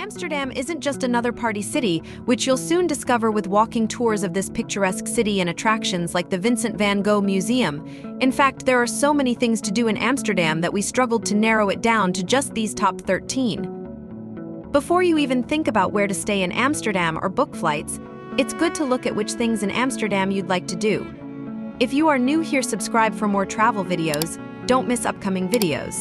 Amsterdam isn't just another party city, which you'll soon discover with walking tours of this picturesque city and attractions like the Vincent Van Gogh Museum. In fact, there are so many things to do in Amsterdam that we struggled to narrow it down to just these top 13. Before you even think about where to stay in Amsterdam or book flights, it's good to look at which things in Amsterdam you'd like to do. If you are new here, subscribe for more travel videos. Don't miss upcoming videos.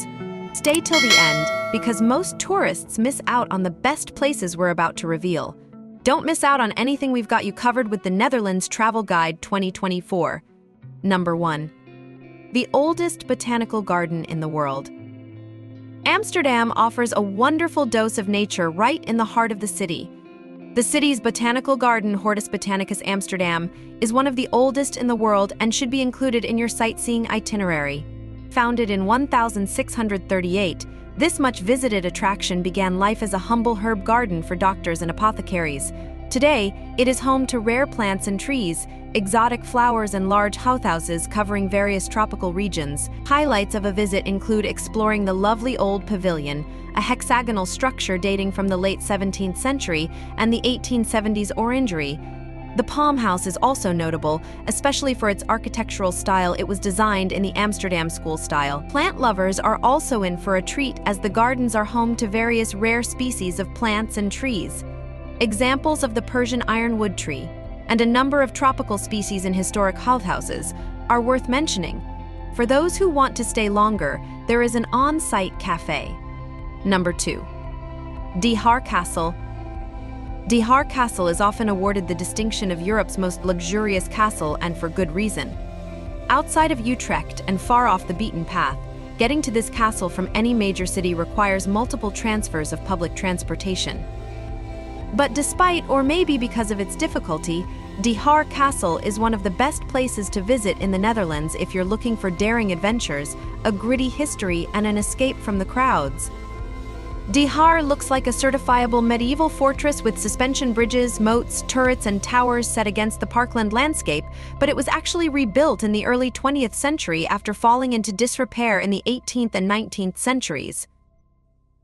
Stay till the end, because most tourists miss out on the best places we're about to reveal. Don't miss out on anything we've got you covered with the Netherlands Travel Guide 2024. Number 1. The oldest botanical garden in the world. Amsterdam offers a wonderful dose of nature right in the heart of the city. The city's botanical garden, Hortus Botanicus Amsterdam, is one of the oldest in the world and should be included in your sightseeing itinerary. Founded in 1638, this much-visited attraction began life as a humble herb garden for doctors and apothecaries. Today, it is home to rare plants and trees, exotic flowers, and large hothouses covering various tropical regions. Highlights of a visit include exploring the lovely old pavilion, a hexagonal structure dating from the late 17th century, and the 1870s orangery. The Palm House is also notable, especially for its architectural style. It was designed in the Amsterdam school style. Plant lovers are also in for a treat, as the gardens are home to various rare species of plants and trees. Examples of the Persian ironwood tree and a number of tropical species in historic hothouses are worth mentioning. For those who want to stay longer, there is an on-site cafe. Number 2. Haar Castle. Haar Castle is often awarded the distinction of Europe's most luxurious castle, and for good reason. Outside of Utrecht and far off the beaten path, getting to this castle from any major city requires multiple transfers of public transportation. But despite, or maybe because of its difficulty, Haar Castle is one of the best places to visit in the Netherlands if you're looking for daring adventures, a gritty history, and an escape from the crowds. Haar looks like a certifiable medieval fortress with suspension bridges, moats, turrets, and towers set against the parkland landscape, but it was actually rebuilt in the early 20th century after falling into disrepair in the 18th and 19th centuries.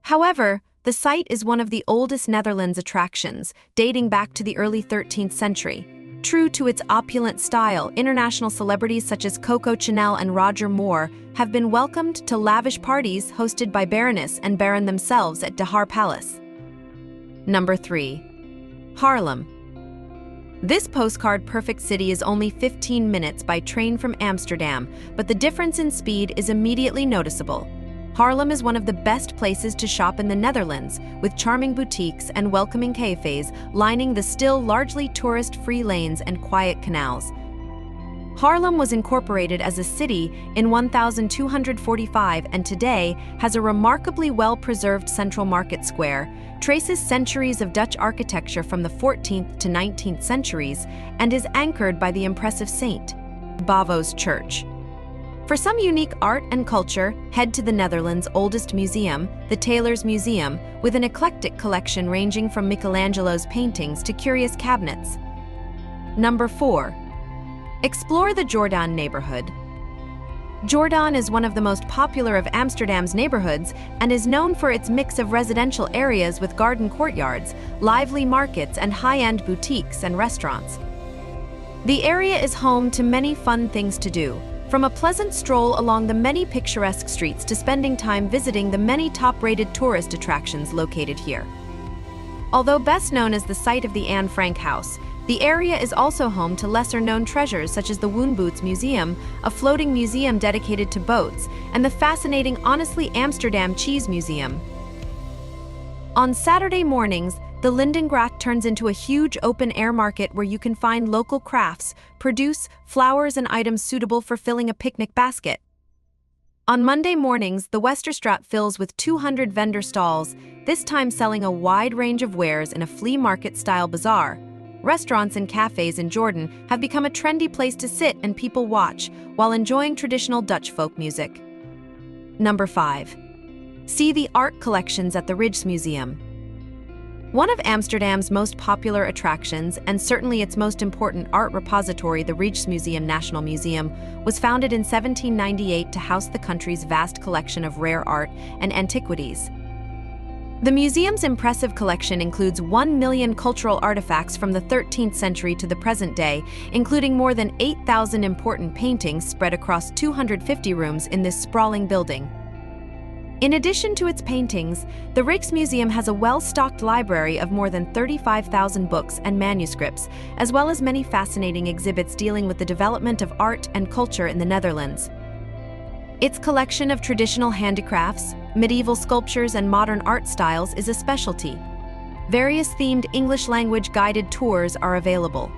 However, the site is one of the oldest Netherlands attractions, dating back to the early 13th century. True to its opulent style, international celebrities such as Coco Chanel and Roger Moore have been welcomed to lavish parties hosted by Baroness and Baron themselves at Haar Palace. Number 3. Haarlem. This postcard-perfect city is only 15 minutes by train from Amsterdam, but the difference in speed is immediately noticeable. Haarlem is one of the best places to shop in the Netherlands, with charming boutiques and welcoming cafes lining the still largely tourist-free lanes and quiet canals. Haarlem was incorporated as a city in 1245 and today has a remarkably well-preserved central market square, traces centuries of Dutch architecture from the 14th to 19th centuries, and is anchored by the impressive St. Bavo's Church. For some unique art and culture, head to the Netherlands' oldest museum, the Taylor's Museum, with an eclectic collection ranging from Michelangelo's paintings to curious cabinets. Number 4. Explore the Jordaan neighborhood. Jordaan is one of the most popular of Amsterdam's neighborhoods and is known for its mix of residential areas with garden courtyards, lively markets, and high-end boutiques and restaurants. The area is home to many fun things to do, from a pleasant stroll along the many picturesque streets to spending time visiting the many top-rated tourist attractions located here. Although best known as the site of the Anne Frank House, the area is also home to lesser-known treasures such as the Woonboots Museum, a floating museum dedicated to boats, and the fascinating Honestly Amsterdam Cheese Museum. On Saturday mornings, the Lindengracht turns into a huge open-air market where you can find local crafts, produce, flowers, and items suitable for filling a picnic basket. On Monday mornings, the Westerkerk fills with 200 vendor stalls, this time selling a wide range of wares in a flea market-style bazaar. Restaurants and cafes in Jordaan have become a trendy place to sit and people watch while enjoying traditional Dutch folk music. Number 5. See the art collections at the Rijksmuseum. One of Amsterdam's most popular attractions, and certainly its most important art repository, the Rijksmuseum National Museum, was founded in 1798 to house the country's vast collection of rare art and antiquities. The museum's impressive collection includes 1 million cultural artifacts from the 13th century to the present day, including more than 8,000 important paintings spread across 250 rooms in this sprawling building. In addition to its paintings, the Rijksmuseum has a well-stocked library of more than 35,000 books and manuscripts, as well as many fascinating exhibits dealing with the development of art and culture in the Netherlands. Its collection of traditional handicrafts, medieval sculptures, and modern art styles is a specialty. Various themed English-language guided tours are available.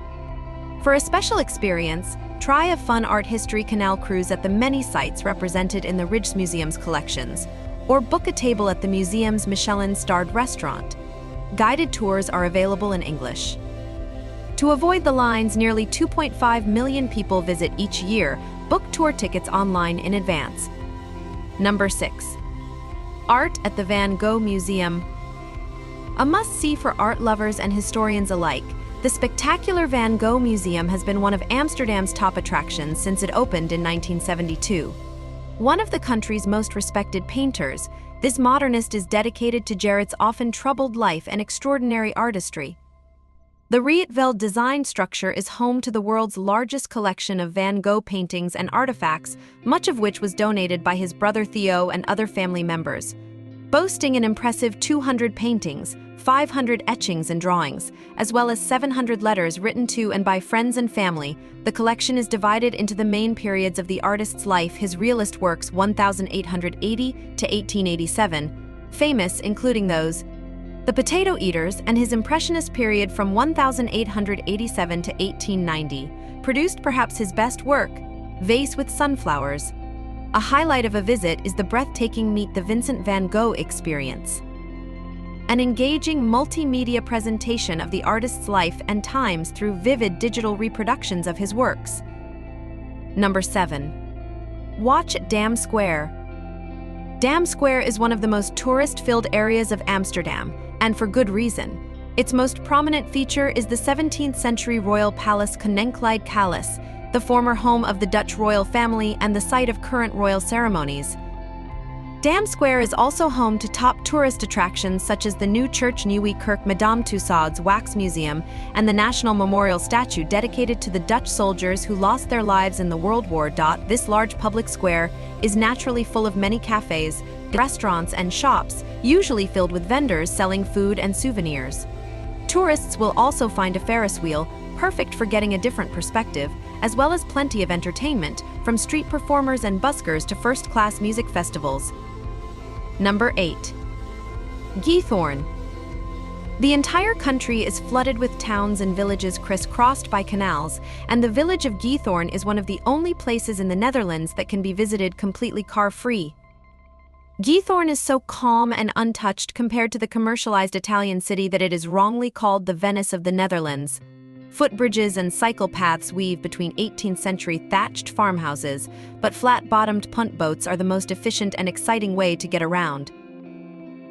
For a special experience, try a fun art history canal cruise at the many sites represented in the Rijksmuseum's collections, or book a table at the museum's Michelin-starred restaurant. Guided tours are available in English. To avoid the lines nearly 2.5 million people visit each year, book tour tickets online in advance. Number 6. Art at the Van Gogh Museum. A must-see for art lovers and historians alike, the spectacular Van Gogh Museum has been one of Amsterdam's top attractions since it opened in 1972. One of the country's most respected painters, this modernist is dedicated to Gerrit's often troubled life and extraordinary artistry. The Rietveld design structure is home to the world's largest collection of Van Gogh paintings and artifacts, much of which was donated by his brother Theo and other family members. Boasting an impressive 200 paintings, 500 etchings and drawings, as well as 700 letters written to and by friends and family, the collection is divided into the main periods of the artist's life: his realist works 1880 to 1887, famous including those The Potato Eaters, and his Impressionist period from 1887 to 1890, produced perhaps his best work, Vase with Sunflowers. A highlight of a visit is the breathtaking Meet the Vincent Van Gogh experience, an engaging multimedia presentation of the artist's life and times through vivid digital reproductions of his works. Number 7. Watch Dam Square. Dam Square is one of the most tourist-filled areas of Amsterdam, and for good reason. Its most prominent feature is the 17th-century royal palace Koninklijk Palace, the former home of the Dutch royal family and the site of current royal ceremonies. Dam Square is also home to top tourist attractions such as the new church Nieuwe Kerk Madame Tussauds Wax Museum and the National Memorial Statue dedicated to the Dutch soldiers who lost their lives in the World War. This large public square is naturally full of many cafes, restaurants, and shops, usually filled with vendors selling food and souvenirs. Tourists will also find a Ferris wheel, perfect for getting a different perspective, as well as plenty of entertainment, from street performers and buskers to first-class music festivals. Number 8. Giethoorn. The entire country is flooded with towns and villages crisscrossed by canals, and the village of Giethoorn is one of the only places in the Netherlands that can be visited completely car-free. Giethoorn is so calm and untouched compared to the commercialized Italian city that it is wrongly called the Venice of the Netherlands. Footbridges and cycle paths weave between 18th-century thatched farmhouses, but flat-bottomed punt boats are the most efficient and exciting way to get around.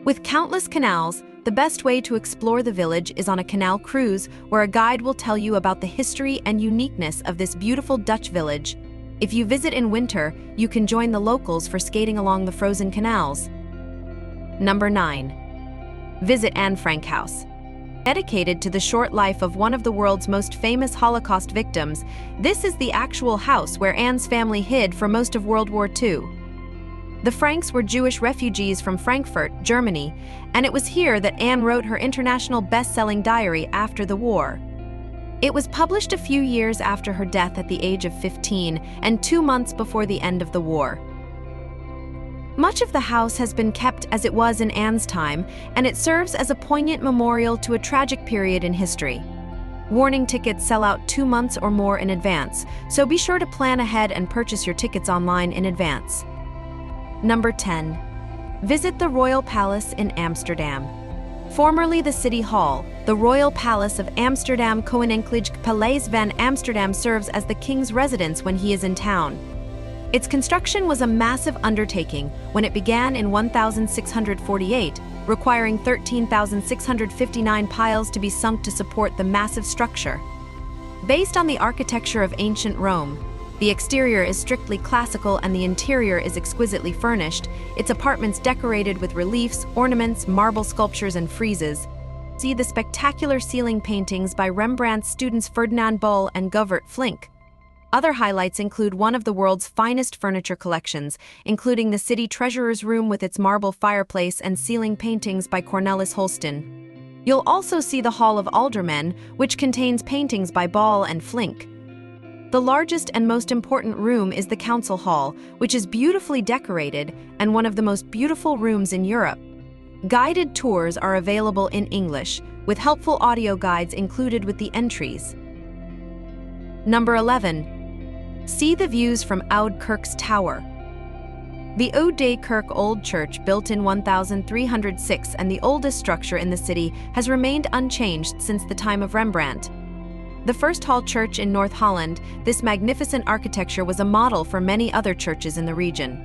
With countless canals, the best way to explore the village is on a canal cruise, where a guide will tell you about the history and uniqueness of this beautiful Dutch village. If you visit in winter, you can join the locals for skating along the frozen canals. Number 9. Visit Anne Frank House. Dedicated to the short life of one of the world's most famous Holocaust victims, this is the actual house where Anne's family hid for most of World War II. The Franks were Jewish refugees from Frankfurt, Germany, and it was here that Anne wrote her international best-selling diary after the war. It was published a few years after her death at the age of 15 and 2 months before the end of the war. Much of the house has been kept as it was in Anne's time, and it serves as a poignant memorial to a tragic period in history. Warning tickets sell out 2 months or more in advance, so be sure to plan ahead and purchase your tickets online in advance. Number 10. Visit the Royal Palace in Amsterdam. Formerly the City Hall, the Royal Palace of Amsterdam Koninklijk Paleis van Amsterdam serves as the king's residence when he is in town. Its construction was a massive undertaking when it began in 1648, requiring 13,659 piles to be sunk to support the massive structure. Based on the architecture of ancient Rome, The exterior is strictly classical and the interior is exquisitely furnished, its apartments decorated with reliefs, ornaments, marble sculptures, and friezes. See the spectacular ceiling paintings by Rembrandt's students Ferdinand Bull and Govert Flinck. Other highlights include one of the world's finest furniture collections, including the city treasurer's room with its marble fireplace and ceiling paintings by Cornelis Holsten. You'll also see the Hall of Aldermen, which contains paintings by Ball and Flinck. The largest and most important room is the Council Hall, which is beautifully decorated and one of the most beautiful rooms in Europe. Guided tours are available in English, with helpful audio guides included with the entries. Number 11. See the views from Oude Kerk's tower. The Oude Kerk Old Church, built in 1306 and the oldest structure in the city, has remained unchanged since the time of Rembrandt. The first hall church in North Holland, this magnificent architecture was a model for many other churches in the region.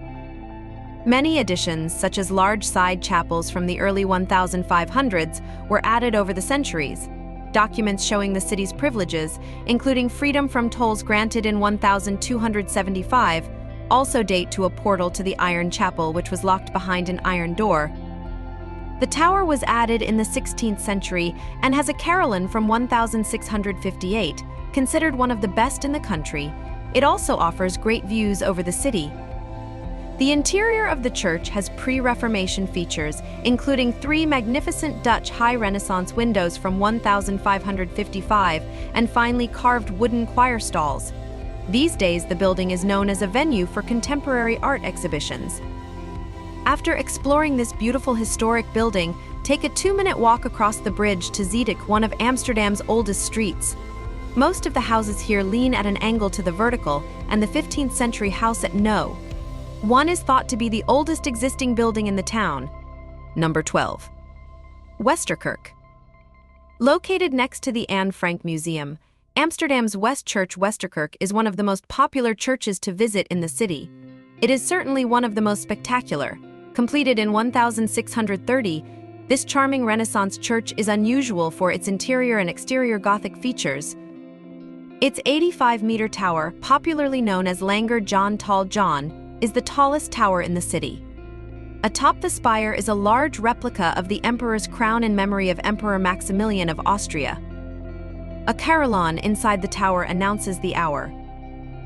Many additions, such as large side chapels from the early 1500s, were added over the centuries. Documents showing the city's privileges, including freedom from tolls granted in 1275, also date to a portal to the Iron Chapel, which was locked behind an iron door. The tower was added in the 16th century and has a carillon from 1658, considered one of the best in the country. It also offers great views over the city. The interior of the church has pre-Reformation features, including 3 magnificent Dutch High Renaissance windows from 1555 and finely carved wooden choir stalls. These days, the building is known as a venue for contemporary art exhibitions. After exploring this beautiful historic building, take a 2-minute walk across the bridge to Stedelijk, one of Amsterdam's oldest streets. Most of the houses here lean at an angle to the vertical, and the 15th century house at No. 1 is thought to be the oldest existing building in the town. Number 12. Westerkerk. Located next to the Anne Frank Museum, Amsterdam's West Church Westerkerk is one of the most popular churches to visit in the city. It is certainly one of the most spectacular. Completed in 1630, this charming Renaissance church is unusual for its interior and exterior Gothic features. Its 85-meter tower, popularly known as Langer John Tall John, is the tallest tower in the city. Atop the spire is a large replica of the emperor's crown in memory of Emperor Maximilian of Austria. A carillon inside the tower announces the hour.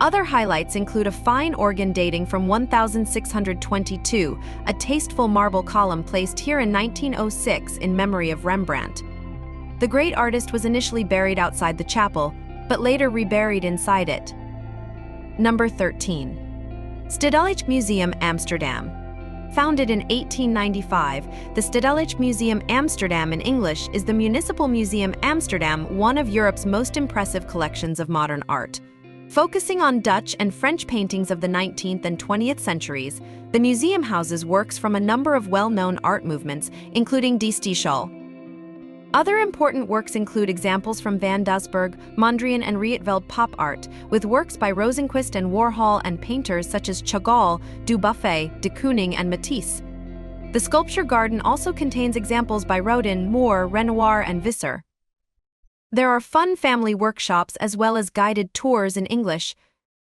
Other highlights include a fine organ dating from 1622, a tasteful marble column placed here in 1906 in memory of Rembrandt. The great artist was initially buried outside the chapel, but later reburied inside it. Number 13. Stedelijk Museum Amsterdam. Founded in 1895, the Stedelijk Museum Amsterdam in English is the Municipal Museum Amsterdam, one of Europe's most impressive collections of modern art. Focusing on Dutch and French paintings of the 19th and 20th centuries, the museum houses works from a number of well-known art movements, including Die Stijl. Other important works include examples from Van Doesburg, Mondrian and Rietveld pop art, with works by Rosenquist and Warhol and painters such as Chagall, Dubuffet, de Kooning and Matisse. The sculpture garden also contains examples by Rodin, Moore, Renoir and Visser. There are fun family workshops as well as guided tours in English,